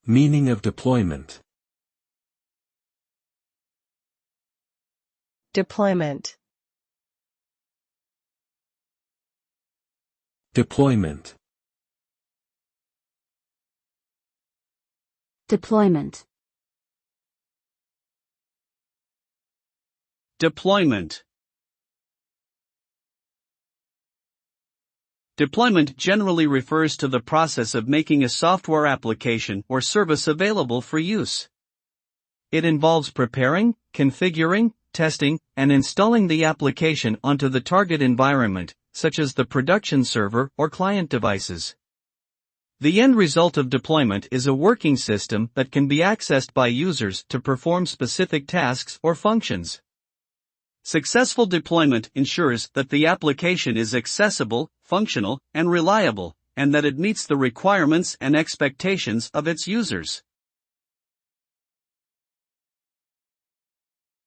Meaning of deployment. Deployment. Deployment. Deployment. Deployment. Deployment generally refers to the process of making a software application or service available for use. It involves preparing, configuring, testing, and installing the application onto the target environment, such as the production server or client devices. The end result of deployment is a working system that can be accessed by users to perform specific tasks or functions. Successful deployment ensures that the application is accessible, functional, and reliable, and that it meets the requirements and expectations of its users.